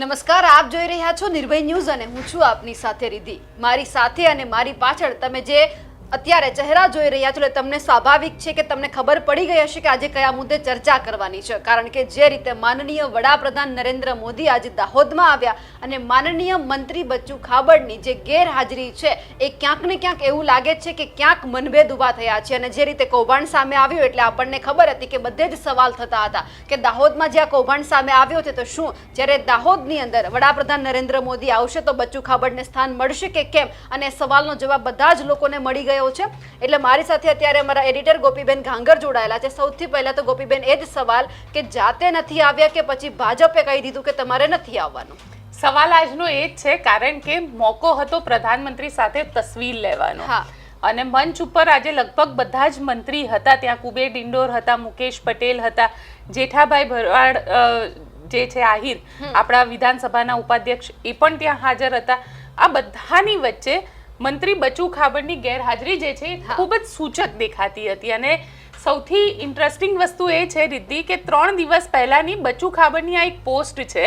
નમસ્કાર, આપ જોઈ રહ્યા છો નિર્ભય ન્યૂઝ અને હું છું આપની સાથે રિધિ. મારી સાથે અને મારી પાછળ તમે જે અત્યારે ચહેરા જોઈ રહ્યા છો એટલે તમને સ્વાભાવિક છે કે તમને ખબર પડી ગઈ હશે કે આજે કયા મુદ્દે ચર્ચા કરવાની છે. કારણ કે જે રીતે માનનીય વડાપ્રધાન નરેન્દ્ર મોદી આજે દાહોદમાં આવ્યા અને માનનીય મંત્રી બચ્ચુ ખાબડની જે ગેરહાજરી છે એ ક્યાંક ને ક્યાંક એવું લાગે છે કે ક્યાંક મનભેદ ઊભા થયા છે. અને જે રીતે કૌભાંડ સામે આવ્યું એટલે આપણને ખબર હતી કે બધે જ સવાલ થતા હતા કે દાહોદમાં જ્યાં કૌભાંડ સામે આવ્યો છે તો શું જ્યારે દાહોદની અંદર વડાપ્રધાન નરેન્દ્ર મોદી આવશે તો બચ્ચુ ખાબડને સ્થાન મળશે કે કેમ, અને સવાલનો જવાબ બધા જ લોકોને મળી ગયો છે. એટલે મારી સાથે અત્યારે અમારા એડિટર ગોપીબેન ઘાંગર જોડાયેલા છે. સૌથી પહેલા તો ગોપીબેન એ જ સવાલ કે જાતે નથી આવ્યા કે પછી ભાજપે કહી દીધું કે તમારે નથી આવવાનું? સવાલ આજનો એ જ છે કારણ કે મોકો હતો પ્રધાનમંત્રી સાથે તસવીર લેવાનો. અને મંચ ઉપર આજે લગભગ બધા જ મંત્રી હતા. ત્યાં કુબેર ડિંડોર હતા, મુકેશ પટેલ હતા, જેઠાભાઈ ભરવાડ જે છે આહિર આપણા વિધાનસભાના ઉપાધ્યક્ષ એ પણ ત્યાં હાજર હતા. આ બધાની વચ્ચે મંત્રી બચ્ચુ ખાબડની ગેરહાજરી જે છે ખૂબ જ સૂચક દેખાતી હતી. અને સૌથી ઇન્ટરેસ્ટિંગ વસ્તુ એ છે રિદ્ધિ કે 3 દિવસ પહેલાની બચ્ચુ ખાબડની આ એક પોસ્ટ છે.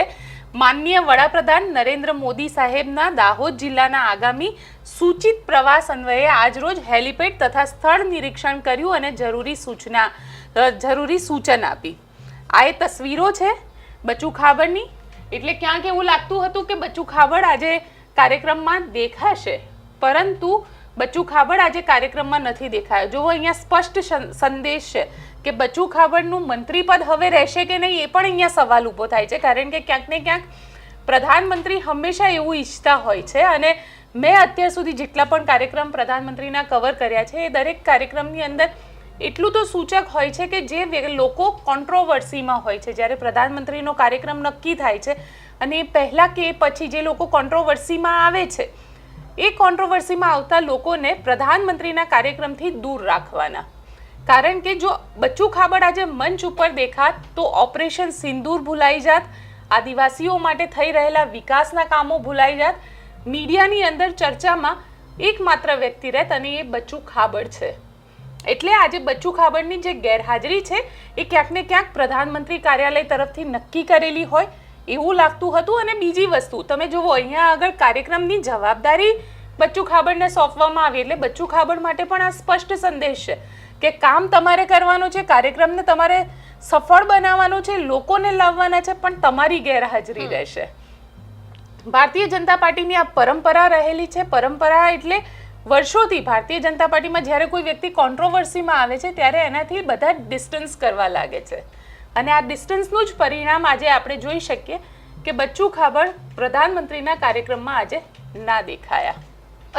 માનનીય વડાપ્રધાન નરેન્દ્ર મોદી સાહેબના દાહોદ જિલ્લાના આગામી સૂચિત પ્રવાસ અન્વયે આજરોજ હેલિપેડ તથા સ્થળ નિરીક્ષણ કર્યું અને જરૂરી સૂચન આપી. આ એ તસવીરો છે બચ્ચુ ખાબડની. એટલે ક્યાંક એવું લાગતું હતું કે બચ્ચુ ખાબડ આજે કાર્યક્રમમાં દેખાશે, પરંતુ બચ્ચુ ખાબડ આજે કાર્યક્રમમાં નથી દેખાયો. જો અહીંયા સ્પષ્ટ સંદેશ છે કે બચ્ચુ ખાબડનું મંત્રી પદ હવે રહેશે કે નહીં એ પણ અહીંયા સવાલ ઊભો થાય છે. કારણ કે ક્યાંક ને ક્યાંક પ્રધાનમંત્રી હંમેશા એવું ઈચ્છતા હોય છે, અને મેં અત્યાર સુધી જેટલા પણ કાર્યક્રમ પ્રધાનમંત્રીના કવર કર્યા છે એ દરેક કાર્યક્રમની અંદર એટલું તો સૂચક હોય છે કે જે લોકો કોન્ટ્રોવર્સીમાં હોય છે, જ્યારે પ્રધાનમંત્રીનો કાર્યક્રમ નક્કી થાય છે અને એ પહેલાં કે પછી જે લોકો કોન્ટ્રોવર્સીમાં આવે છે એ કોન્ટ્રોવર્સીમાં આવતા લોકોને પ્રધાનમંત્રીના કાર્યક્રમથી દૂર રાખવાના. કારણ કે જો બચ્ચુ ખાબડ આજે મંચ ઉપર દેખાત તો ઓપરેશન સિંદૂર ભૂલાઈ જાત, આદિવાસીઓ માટે થઈ રહેલા વિકાસના કામો ભૂલાઈ જાત, મીડિયાની અંદર ચર્ચામાં એકમાત્ર વ્યક્તિ રહેત અને એ બચ્ચુ ખાબડ છે. એટલે આજે બચ્ચુ ખાબડની જે ગેરહાજરી છે એ ક્યાંક ને ક્યાંક પ્રધાનમંત્રી કાર્યાલય તરફથી નક્કી કરેલી હોય એવું લાગતું હતું. અને બીજી વસ્તુ તમે જુઓ, અહીંયા આગળ કાર્યક્રમની જવાબદારી બચ્ચુ ખાબડને સોંપવામાં આવી. એટલે બચ્ચુ ખાબડ માટે પણ આ સ્પષ્ટ સંદેશ છે કે કામ તમારે કરવાનું છે, કાર્યક્રમને તમારે સફળ બનાવવાનો છે, લોકોને લાવવાના છે, પણ તમારી ગેરહાજરી રહેશે. ભારતીય જનતા પાર્ટીની આ પરંપરા રહેલી છે. પરંપરા એટલે વર્ષોથી ભારતીય જનતા પાર્ટીમાં જ્યારે કોઈ વ્યક્તિ કોન્ટ્રોવર્સીમાં આવે છે ત્યારે એનાથી બધા ડિસ્ટન્સ કરવા લાગે છે. અને આ ડિસ્ટન્સનું જ પરિણામ આજે આપણે જોઈ શકીએ કે બચ્ચુ ખાબડ પ્રધાનમંત્રીના કાર્યક્રમમાં આજે ના દેખાયા.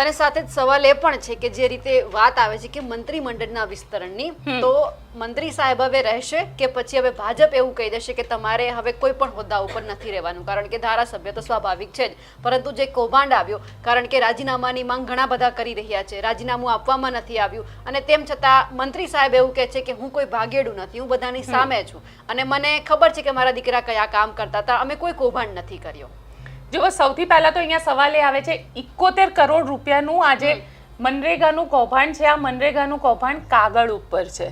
અને સાથે જ સવાલ એ પણ છે કે જે રીતે વાત આવે છે કે મંત્રીમંડળના વિસ્તરણની, તો મંત્રી સાહેબ હવે રહેશે કે પછી હવે ભાજપ એવું કહી દેશે કે તમારે હવે કોઈ પણ હોદ્દા ઉપર નથી રહેવાનું? કારણ કે ધારાસભ્ય તો સ્વાભાવિક છે જ, પરંતુ જે કૌભાંડ આવ્યો, કારણ કે રાજીનામાની માંગ ઘણા બધા કરી રહ્યા છે, રાજીનામું આપવામાં નથી આવ્યું, અને તેમ છતાં મંત્રી સાહેબ એવું કહે છે કે હું કોઈ ભાગેડું નથી, હું બધાની સામે છું અને મને ખબર છે કે મારા દીકરા કયા કામ કરતા હતા, અમે કોઈ કૌભાંડ નથી કર્યો. જો સૌથી પહેલા તો અહીંયા સવાલ એ આવે છે 71 કરોડ રૂપિયાનું આજે મનરેગાનું કૌભાંડ છે. આ મનરેગાનું કૌભાંડ કાગળ ઉપર છે.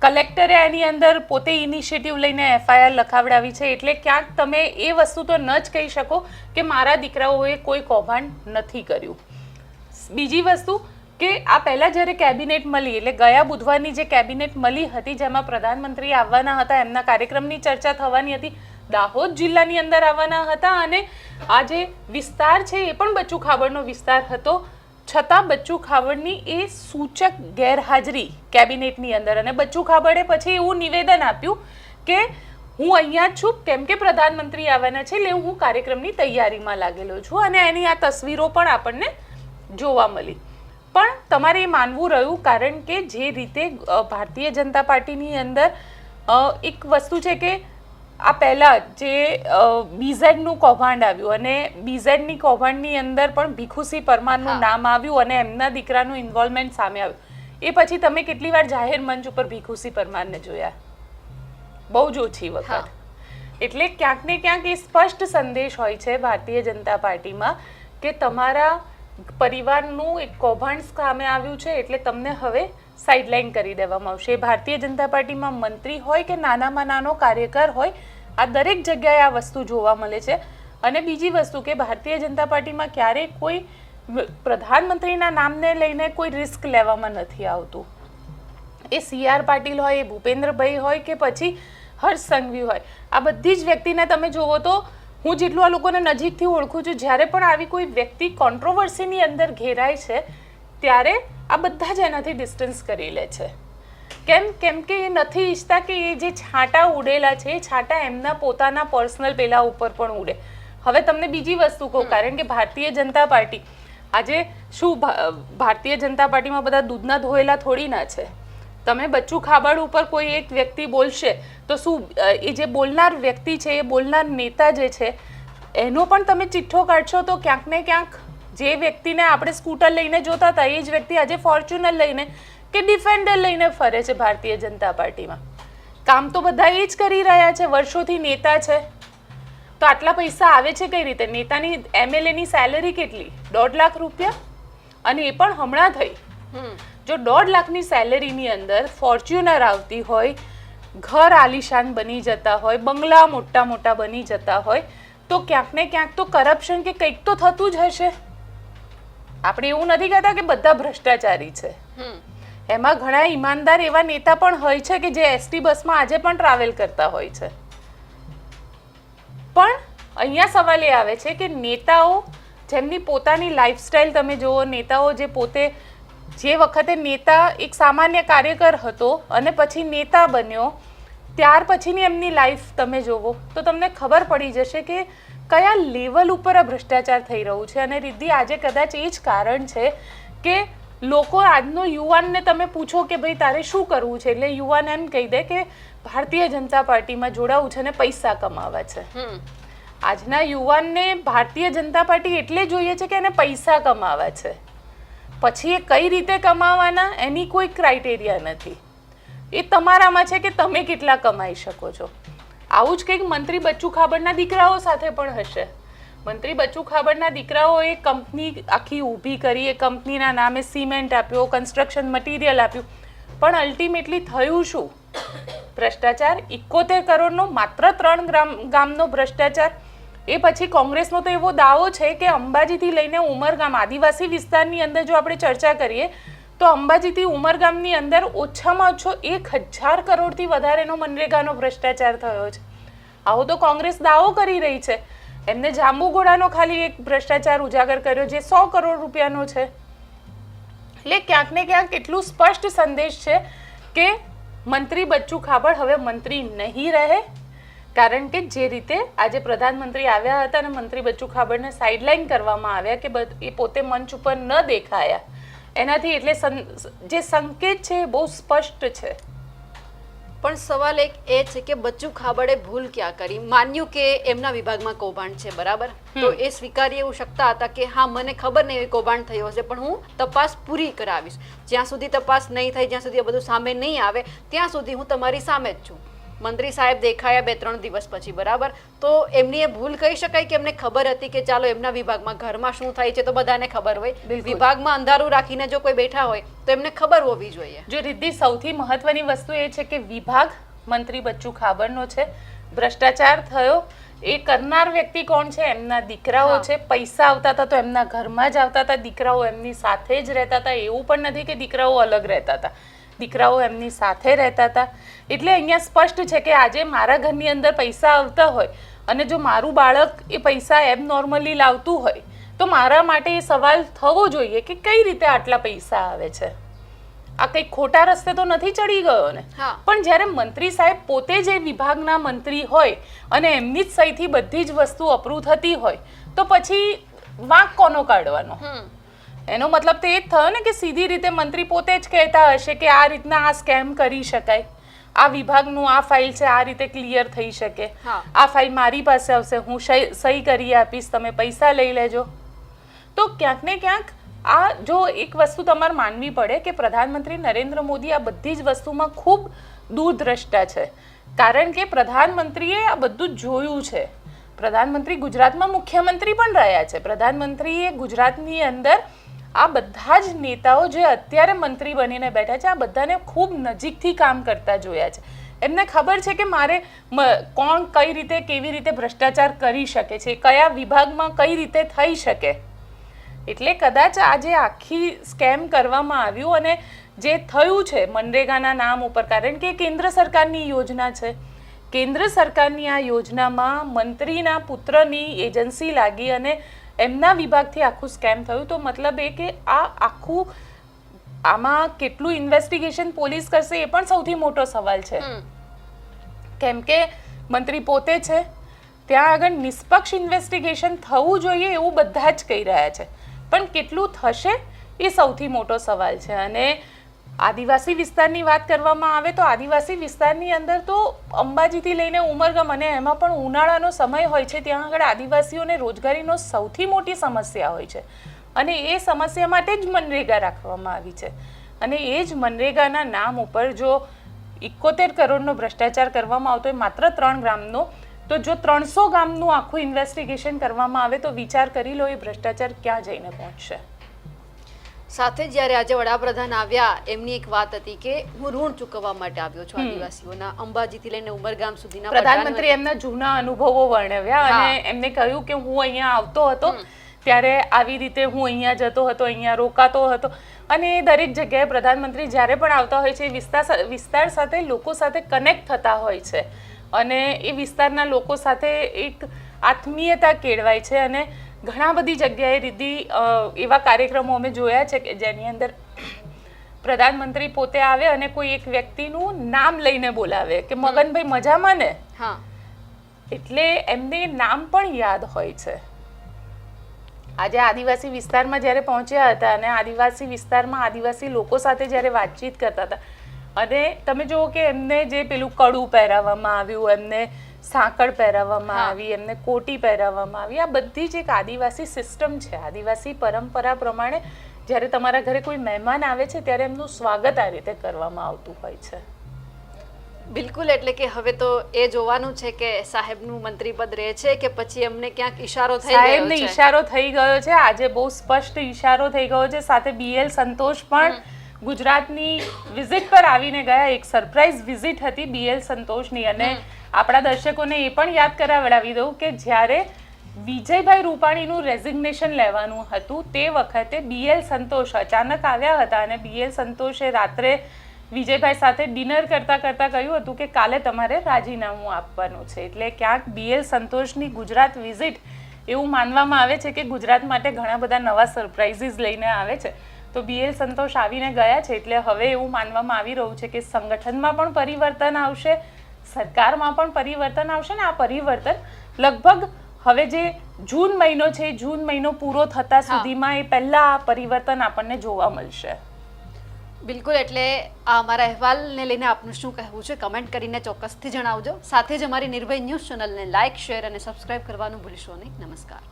કલેક્ટરે એની અંદર પોતે ઇનિશિયેટિવ લઈને FIR લખાવડાવી છે. એટલે ક્યાંક તમે એ વસ્તુ તો ન જ કહી શકો કે મારા દીકરાઓએ કોઈ કૌભાંડ નથી કર્યું. બીજી વસ્તુ કે આ પહેલા જ્યારે કેબિનેટ મળી, એટલે ગયા બુધવારની જે કેબિનેટ મળી હતી જેમાં પ્રધાનમંત્રી આવવાના હતા, એમના કાર્યક્રમની ચર્ચા થવાની હતી, દાહોદ જિલ્લાની અંદર આવવાના હતા, અને આ જે વિસ્તાર છે એ પણ બચ્ચુ ખાબડનો વિસ્તાર હતો, છતાં બચ્ચુ ખાબડની એ સૂચક ગેરહાજરી કેબિનેટની અંદર. અને બચ્ચુ ખાબડે પછી એવું નિવેદન આપ્યું કે હું અહીંયા જ છું કેમ કે પ્રધાનમંત્રી આવવાના છે, એટલે હું કાર્યક્રમની તૈયારીમાં લાગેલો છું. અને એની આ તસવીરો પણ આપણને જોવા મળી. પણ તમારે એ માનવું રહ્યું, કારણ કે જે રીતે ભારતીય જનતા પાર્ટીની અંદર એક વસ્તુ છે કે આ પહેલાં જે BZનું કૌભાંડ આવ્યું અને BZની કૌભાંડની અંદર પણ ભીખુસિંહ પરમારનું નામ આવ્યું અને એમના દીકરાનું ઇન્વોલ્વમેન્ટ સામે આવ્યું. એ પછી તમે કેટલી વાર જાહેર મંચ ઉપર ભીખુસિંહ પરમારને જોયા? બહુ જ ઓછી વખત. એટલે ક્યાંક ને ક્યાંક એ સ્પષ્ટ સંદેશ હોય છે ભારતીય જનતા પાર્ટીમાં કે તમારા પરિવારનું એક કૌભાંડ સામે આવ્યું છે એટલે તમને હવે સાઇડલાઇન કરી દેવામાં આવશે. ભારતીય જનતા પાર્ટીમાં મંત્રી હોય કે નાનામાં નાનો કાર્યકર હોય, આ દરેક જગ્યાએ આ વસ્તુ જોવા મળે છે. અને બીજી વસ્તુ કે ભારતીય જનતા પાર્ટીમાં ક્યારેય કોઈ પ્રધાનમંત્રીના નામને લઈને કોઈ રિસ્ક લેવામાં નથી આવતું. એ CR પાટીલ હોય, એ ભૂપેન્દ્રભાઈ હોય કે પછી હર્ષ સંઘવી હોય, આ બધી જ વ્યક્તિને તમે જોવો તો હું જેટલું આ લોકોને નજીકથી ઓળખું છું, જ્યારે પણ આવી કોઈ વ્યક્તિ કોન્ટ્રોવર્સીની અંદર ઘેરાય છે ત્યારે આ બધા જ એનાથી ડિસ્ટન્સ કરી લે છે. કેમ કે એ નથી ઈચ્છતા કે એ જે છાંટા ઉડેલા છે એ છાંટા એમના પોતાના પર્સનલ પેલા ઉપર પણ ઉડે. હવે તમને બીજી વસ્તુ કહું, કારણ કે ભારતીય જનતા પાર્ટી આજે શું, ભારતીય જનતા પાર્ટીમાં બધા દૂધના ધોયેલા થોડી ના છે. તમે બચ્ચુ ખાબડ ઉપર કોઈ એક વ્યક્તિ બોલશે તો શું એ જે બોલનાર વ્યક્તિ છે, એ બોલનાર નેતા જે છે એનો પણ તમે ચિઠ્ઠો કાઢશો તો ક્યાંક ને ક્યાંક જે વ્યક્તિને આપણે સ્કૂટર લઈને જોતા હતા એ જ વ્યક્તિ આજે ફોર્ચ્યુનર લઈને કે ડિફેન્ડર લઈને ફરે છે ભારતીય જનતા પાર્ટીમાં. કામ તો બધા એ જ કરી રહ્યા છે, વર્ષોથી નેતા છે. તો આટલા પૈસા આવે છે કઈ રીતે? નેતાની MLAની સેલરી કેટલી? 1.5 લાખ રૂપિયા, અને એ પણ હમણાં થઈ. જો 1.5 લાખની સેલરીની અંદર ફોર્ચ્યુનર આવતી હોય, ઘર આલિશાન બની જતા હોય, બંગલા મોટા મોટા બની જતા હોય, તો ક્યાંક ને ક્યાંક તો કરપ્શન કે કંઈક તો થતું જ હશે. આપણે એવું નથી કહેતા કે બધા ભ્રષ્ટાચારી છે, એમાં ઘણા ઈમાનદાર એવા નેતા પણ હોય છે કે જે ST બસમાં આજે પણ ટ્રાવેલ કરતા હોય છે. પણ અહીંયા સવાલ એ આવે છે કે નેતાઓ જેમની પોતાની લાઈફસ્ટાઈલ તમે જુઓ, નેતાઓ જે પોતે જે વખતે નેતા એક સામાન્ય કાર્યકર હતો અને પછી નેતા બન્યો, ત્યાર પછીની એમની લાઈફ તમે જોવો તો તમને ખબર પડી જશે કે કયા લેવલ ઉપર આ ભ્રષ્ટાચાર થઈ રહ્યું છે. અને રિદ્ધિ, આજે કદાચ એ જ કારણ છે કે લોકો આજનો યુવાનને તમે પૂછો કે ભાઈ તારે શું કરવું છે, એટલે યુવાન એમ કહી દે કે ભારતીય જનતા પાર્ટીમાં જોડાવું છે અને પૈસા કમાવા છે. આજના યુવાનને ભારતીય જનતા પાર્ટી એટલે જોઈએ છે કે એને પૈસા કમાવા છે. પછી એ કઈ રીતે કમાવાના એની કોઈ ક્રાઇટેરિયા નથી. એ તમારામાં છે કે તમે કેટલા કમાઈ શકો છો. આવું જ કંઈક મંત્રી બચ્ચુ ખાબડના દીકરાઓ સાથે પણ હશે. મંત્રી બચ્ચુ ખાબડના દીકરાઓએ કંપની આખી ઊભી કરી, એ કંપનીના નામે સિમેન્ટ આપ્યો, કન્સ્ટ્રક્શન મટીરિયલ આપ્યું, પણ અલ્ટિમેટલી થયું શું? ભ્રષ્ટાચાર. 71 કરોડનો માત્ર 3 ગામનો ભ્રષ્ટાચાર. એ પછી કોંગ્રેસનો તો એવો દાવો છે કે અંબાજીથી લઈને ઉમરગામ, આદિવાસી વિસ્તારની અંદર જો આપણે ચર્ચા કરીએ તો અંબાજીથી ઉમરગામની અંદર ઓછામાં ઓછો 1000 કરોડથી વધારેનો મનરેગાનો ભ્રષ્ટાચાર થયો છે. આવો તો કોંગ્રેસ દાવો કરી રહી છે. એમને જાંબુઘોડાનો ખાલી એક ભ્રષ્ટાચાર ઉજાગર કર્યો જે 100 કરોડ રૂપિયાનો છે. એટલે ક્યાંક ને ક્યાંક એટલું સ્પષ્ટ સંદેશ છે કે મંત્રી બચ્ચુ ખાબડ હવે મંત્રી નહીં રહે. કારણ કે જે રીતે આજે પ્રધાનમંત્રી આવ્યા હતા અને મંત્રી બચ્ચુ ખાબડને સાઇડલાઇન કરવામાં આવ્યા કે એ પોતે મંચ ઉપર ન દેખાયા, એનાથી એટલે જે સંકેત છે એ બહુ સ્પષ્ટ છે. પણ સવાલ એક એ છે કે બચ્ચુ ખાબડે ભૂલ ક્યાં કરી? માન્યું કે એમના વિભાગમાં કૌભાંડ છે, બરાબર, તો એ સ્વીકારી એવું શકતા હતા કે હા મને ખબર નહીં કૌભાંડ થયો હશે પણ હું તપાસ પૂરી કરાવીશ. જ્યાં સુધી તપાસ નહીં થઈ, જ્યાં સુધી આ બધું સામે નહીં આવે ત્યાં સુધી હું તમારી સામે જ છું. મંત્રી સાહેબ દેખાયા 2-3 દિવસ પછી, બરાબર, તો એમની એ ભૂલ કહી શકાય કે એમને ખબર હતી કે ચાલો એમના વિભાગમાં ઘરમાં શું થાય છે તો બધાને ખબર હોય, વિભાગમાં અંધારું રાખીને જો કોઈ બેઠા હોય તો એમને ખબર હોવી જોઈએ. જો રિદ્ધિ, સૌથી મહત્વની વસ્તુ એ છે કે વિભાગ મંત્રી બચ્ચુ ખાબડનો છે. ભ્રષ્ટાચાર થયો એ કરનાર વ્યક્તિ કોણ છે? એમના દીકરાઓ છે. પૈસા આવતા હતા તો એમના ઘરમાં જ આવતા હતા, દીકરાઓ એમની સાથે જ રહેતા હતા. એવું પણ નથી કે દીકરાઓ અલગ રહેતા હતા, દીકરાઓ એમની સાથે રહેતા હતા. એટલે અહીંયા સ્પષ્ટ છે કે આજે મારા ઘરની અંદર પૈસા આવતા હોય અને જો મારું બાળક એ પૈસા એબ નોર્મલી લાવતું હોય તો મારા માટે એ સવાલ થવો જોઈએ કે કઈ રીતે આટલા પૈસા આવે છે. આ કંઈક ખોટા રસ્તે તો નથી ચડી ગયો ને? પણ જ્યારે મંત્રી સાહેબ પોતે જે વિભાગના મંત્રી હોય અને એમની જ સહીથી બધી જ વસ્તુ અપ્રૂવ થતી હોય તો પછી વાંક કોનો કાઢવાનો? એનો મતલબ તો એ જ થયો ને કે સીધી રીતે મંત્રી પોતે જ કહેતા હશે કે આ રીતના આ સ્કેમ કરી શકાય, આ વિભાગનું આ ફાઇલ છે આ રીતે ક્લિયર થઈ શકે, આ ફાઇલ મારી પાસે આવશે, હું સહી કરી આપીશ, તમે પૈસા લઈ લેજો. તો ક્યાંક ને ક્યાંક આ જો એક વસ્તુ તમારે માનવી પડે કે પ્રધાનમંત્રી નરેન્દ્ર મોદી આ બધી જ વસ્તુમાં ખૂબ દૂરદ્રષ્ટા છે. કારણ કે પ્રધાનમંત્રીએ આ બધું જ જોયું છે. પ્રધાનમંત્રી ગુજરાતમાં મુખ્યમંત્રી પણ રહ્યા છે. પ્રધાનમંત્રીએ ગુજરાતની અંદર આ બધા જ નેતાઓ જે અત્યારે મંત્રી બનીને બેઠા છે આ બધાને ખૂબ નજીકથી કામ કરતા જોયા છે. એમને ખબર છે કે મારે કોણ કઈ રીતે કેવી રીતે ભ્રષ્ટાચાર કરી શકે છે, કયા વિભાગમાં કઈ રીતે થઈ શકે. એટલે કદાચ આજે આખી સ્કેમ કરવામાં આવ્યું અને જે થયું છે મનરેગાના નામ ઉપર, કારણ કે કેન્દ્ર સરકારની યોજના છે. કેન્દ્ર સરકારની આ યોજનામાં મંત્રીના પુત્રની એજન્સી લાગી અને એમના વિભાગથી આખું સ્કેમ થયું. તો મતલબ એ કે આ આખું આમાં કેટલું ઇન્વેસ્ટિગેશન પોલીસ કરશે એ પણ સૌથી મોટો સવાલ છે. કેમ કે મંત્રી પોતે છે, ત્યાં આગળ નિષ્પક્ષ ઇન્વેસ્ટિગેશન થવું જોઈએ એવું બધા જ કહી રહ્યા છે, પણ કેટલું થશે એ સૌથી મોટો સવાલ છે. અને આદિવાસી વિસ્તારની વાત કરવામાં આવે તો આદિવાસી વિસ્તારની અંદર તો અંબાજીથી લઈને ઉમરગામ, અને એમાં પણ ઉનાળાનો સમય હોય છે, ત્યાં આગળ આદિવાસીઓને રોજગારીનો સૌથી મોટી સમસ્યા હોય છે. અને એ સમસ્યા માટે જ મનરેગા રાખવામાં આવી છે. અને એ જ મનરેગાના નામ ઉપર જો 71 કરોડનો ભ્રષ્ટાચાર કરવામાં આવતો હોય માત્ર 3 ગામનો, તો જો 300 ગામનું આખું ઇન્વેસ્ટિગેશન કરવામાં આવે તો વિચાર કરી લો એ ભ્રષ્ટાચાર ક્યાં જઈને પહોંચશે. સાથે જ્યારે આજે વડાપ્રધાન આવ્યા એમની એક વાત હતી કે હું ઋણ ચૂકવવા માટે આવ્યો છું આદિવાસીઓના, અંબાજીથી લઈને ઉમરગામ સુધીના. પ્રધાનમંત્રી એમના જૂના અનુભવો વર્ણવ્યા અને એમને કહ્યું કે હું અહીંયા આવતો હતો ત્યારે આવી રીતે હું અહીંયા જતો હતો, અહીંયા રોકાતો હતો. અને દરેક જગ્યાએ પ્રધાનમંત્રી જ્યારે પણ આવતા હોય છે એ વિસ્તાર સાથે લોકો સાથે કનેક્ટ થતા હોય છે અને એ વિસ્તારના લોકો સાથે એક આત્મીયતા કેળવાય છે. અને ઘણા બધી જગ્યાએ રીતિ એવા કાર્યક્રમો અમે જોયા છે કે જેની અંદર પ્રધાનમંત્રી પોતે આવે અને કોઈ એક વ્યક્તિનું નામ લઈને બોલાવે કે મગનભાઈ મજામાં ને, એટલે એમને નામ પણ યાદ હોય છે. આજે આદિવાસી વિસ્તારમાં જ્યારે પહોંચ્યા હતા અને આદિવાસી વિસ્તારમાં આદિવાસી લોકો સાથે જ્યારે વાતચીત કરતા હતા અને તમે જુઓ કે એમને જે પેલું કડું પહેરાવવામાં આવ્યું, એમને સાંકળ પહેરાવવામાં આવી, એમને કોટી પહેરાવવામાં આવી, આ બધી જ એક આદિવાસી સિસ્ટમ છે. આદિવાસી પરંપરા પ્રમાણે જ્યારે તમારા ઘરે કોઈ મહેમાન આવે છે ત્યારે એમનું સ્વાગત આ રીતે કરવામાં આવતું હોય છે. બિલકુલ. એટલે કે હવે તો એ જોવાનું છે કે સાહેબનું મંત્રીપદ રહે છે કે પછી એમને ક્યાંક ઈશારો થઈ ગયો છે. સાહેબને ઈશારો થઈ ગયો છે, આજે બહુ સ્પષ્ટ ઈશારો થઈ ગયો છે. સાથે BL સંતોષ પણ ગુજરાતની વિઝિટ પર આવીને ગયા. એક સરપ્રાઈઝ વિઝિટ હતી BL સંતોષની. અને આપણા દર્શકોને એ પણ યાદ કરાવડાવી દઉં કે જ્યારે વિજયભાઈ રૂપાણીનું રેઝિગ્નેશન લેવાનું હતું તે વખતે BL સંતોષ અચાનક આવ્યા હતા અને BL સંતોષે રાત્રે વિજયભાઈ સાથે ડિનર કરતા કરતા કહ્યું હતું કે કાલે તમારે રાજીનામું આપવાનું છે. એટલે ક્યાંક BL સંતોષની ગુજરાત વિઝિટ એવું માનવામાં આવે છે કે ગુજરાત માટે ઘણા બધા નવા સરપ્રાઇઝીસ લઈને આવે છે. તો BL સંતોષ આવીને ગયા છે એટલે હવે એવું માનવામાં આવી રહ્યું છે કે સંગઠનમાં પણ પરિવર્તન આવશે, સરકારમાં પણ પરિવર્તન આવશે. ને આ પરિવર્તન લગભગ હવે જે જૂન મહિનો છે, જૂન મહિનો પૂરો થતા સુધીમાં એ પહેલા આ પરિવર્તન આપણને જોવા મળશે. બિલકુલ. એટલે આ અમારા અહેવાલને લઈને આપનું શું કહેવું છે કમેન્ટ કરીને ચોક્કસથી જણાવજો. સાથે જ અમારી નિર્ભય ન્યૂઝ ચેનલને લાઇક, શેર અને સબસ્ક્રાઇબ કરવાનું ભૂલશો નહીં. નમસ્કાર.